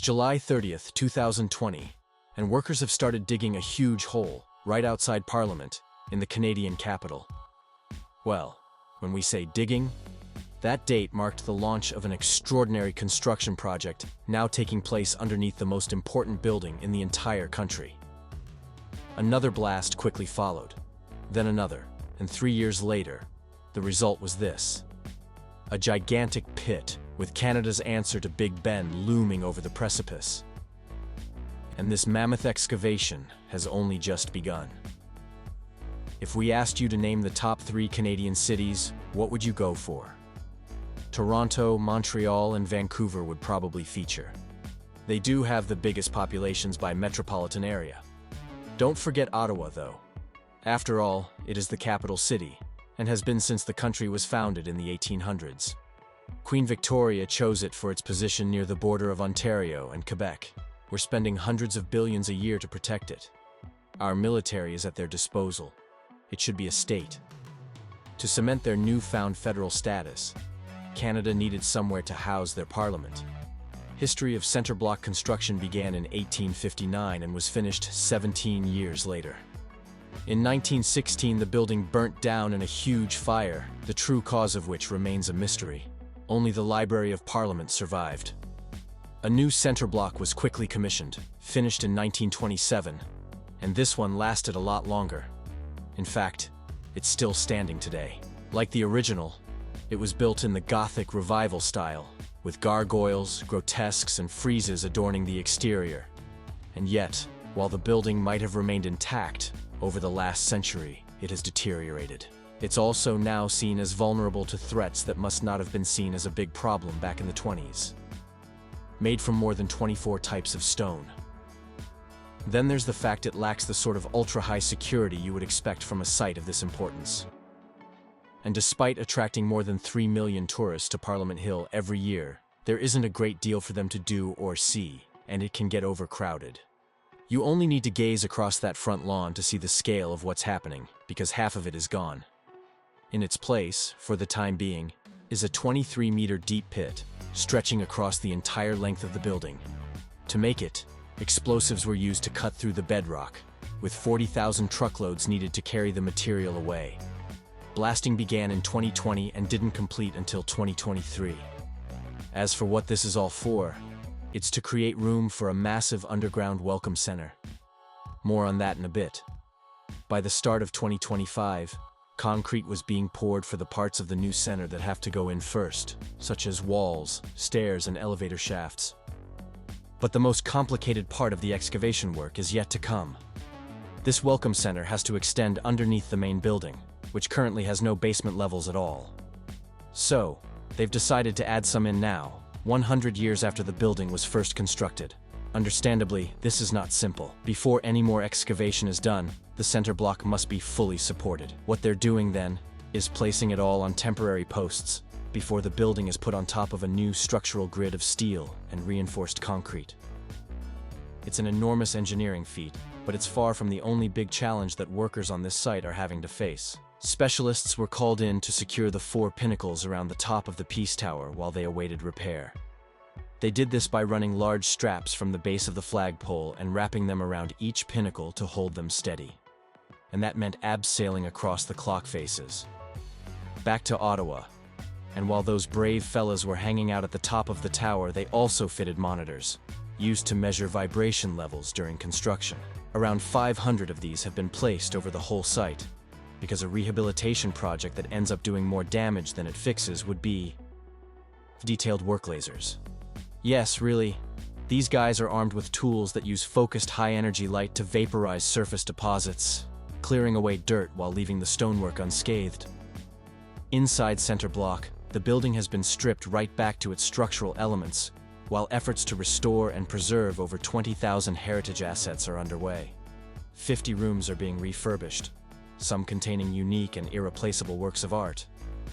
July 30th, 2020, and workers have started digging a huge hole right outside Parliament in the Canadian capital. Well, when we say digging, that date marked the launch of an extraordinary construction project now taking place underneath the most important building in the entire country. Another blast quickly followed, then another, and 3 years later, the result was this. A gigantic pit with Canada's answer to Big Ben looming over the precipice. And this mammoth excavation has only just begun. If we asked you to name the top 3 Canadian cities, what would you go for? Toronto, Montreal, and Vancouver would probably feature. They do have the biggest populations by metropolitan area. Don't forget Ottawa, though. After all, it is the capital city, and has been since the country was founded in the 1800s. Queen Victoria chose it for its position near the border of Ontario and Quebec. We're spending hundreds of billions a year to protect it. Our military is at their disposal. It should be a state. To cement their newfound federal status, Canada needed somewhere to house their parliament. History of center block construction began in 1859 and was finished 17 years later. In 1916, the building burnt down in a huge fire, the true cause of which remains a mystery. Only the Library of Parliament survived. A new center block was quickly commissioned, finished in 1927, and this one lasted a lot longer. In fact, it's still standing today. Like the original, it was built in the Gothic Revival style, with gargoyles, grotesques, and friezes adorning the exterior. And yet, while the building might have remained intact, over the last century, it has deteriorated. It's also now seen as vulnerable to threats that must not have been seen as a big problem back in the 20s. Made from more than 24 types of stone. Then there's the fact it lacks the sort of ultra-high security you would expect from a site of this importance. And despite attracting more than 3 million tourists to Parliament Hill every year, there isn't a great deal for them to do or see, and it can get overcrowded. You only need to gaze across that front lawn to see the scale of what's happening, because half of it is gone. In its place, for the time being, is a 23-meter deep pit, stretching across the entire length of the building. To make it, explosives were used to cut through the bedrock, with 40,000 truckloads needed to carry the material away. Blasting began in 2020 and didn't complete until 2023. As for what this is all for, it's to create room for a massive underground welcome center. More on that in a bit. By the start of 2025, concrete was being poured for the parts of the new center that have to go in first, such as walls, stairs, and elevator shafts. But the most complicated part of the excavation work is yet to come. This welcome center has to extend underneath the main building, which currently has no basement levels at all. So, they've decided to add some in now, 100 years after the building was first constructed. Understandably, this is not simple. Before any more excavation is done, the center block must be fully supported. What they're doing then is placing it all on temporary posts before the building is put on top of a new structural grid of steel and reinforced concrete. It's an enormous engineering feat, but it's far from the only big challenge that workers on this site are having to face. Specialists were called in to secure the 4 pinnacles around the top of the Peace Tower while they awaited repair. They did this by running large straps from the base of the flagpole and wrapping them around each pinnacle to hold them steady. And that meant abseiling across the clock faces. Back to Ottawa. And while those brave fellas were hanging out at the top of the tower, they also fitted monitors, used to measure vibration levels during construction. Around 500 of these have been placed over the whole site, because a rehabilitation project that ends up doing more damage than it fixes would be detailed work lasers. Yes, really, these guys are armed with tools that use focused high-energy light to vaporize surface deposits, clearing away dirt while leaving the stonework unscathed. Inside center block, the building has been stripped right back to its structural elements, while efforts to restore and preserve over 20,000 heritage assets are underway. 50 rooms are being refurbished, some containing unique and irreplaceable works of art,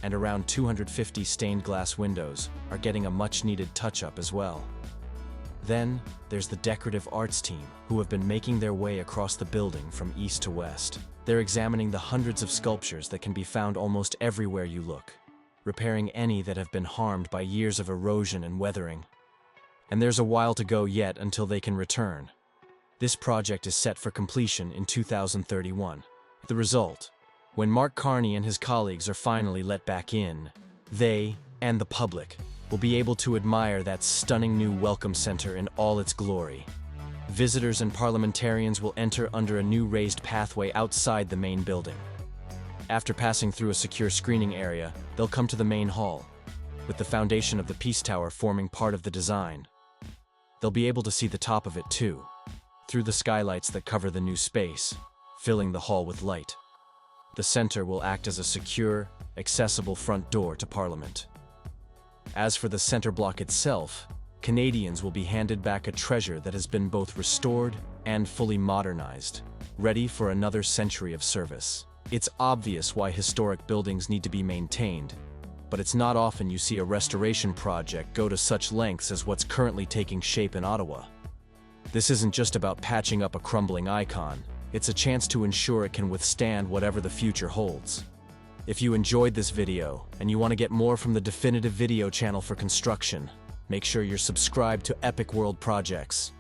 and around 250 stained glass windows are getting a much-needed touch-up as well. Then, there's the decorative arts team, who have been making their way across the building from east to west. They're examining the hundreds of sculptures that can be found almost everywhere you look, repairing any that have been harmed by years of erosion and weathering. and there's a while to go yet until they can return. This project is set for completion in 2031. The result: when Mark Carney and his colleagues are finally let back in, they, and the public, will be able to admire that stunning new welcome center in all its glory. Visitors and parliamentarians will enter under a new raised pathway outside the main building. After passing through a secure screening area, they'll come to the main hall, with the foundation of the Peace Tower forming part of the design. They'll be able to see the top of it too, through the skylights that cover the new space, filling the hall with light. The center will act as a secure, accessible front door to Parliament. As for the center block itself, Canadians will be handed back a treasure that has been both restored and fully modernized, ready for another century of service. It's obvious why historic buildings need to be maintained, but it's not often you see a restoration project go to such lengths as what's currently taking shape in Ottawa. This isn't just about patching up a crumbling icon, it's a chance to ensure it can withstand whatever the future holds. If you enjoyed this video and you want to get more from the Definitive Video channel for construction, make sure you're subscribed to Epic World Projects.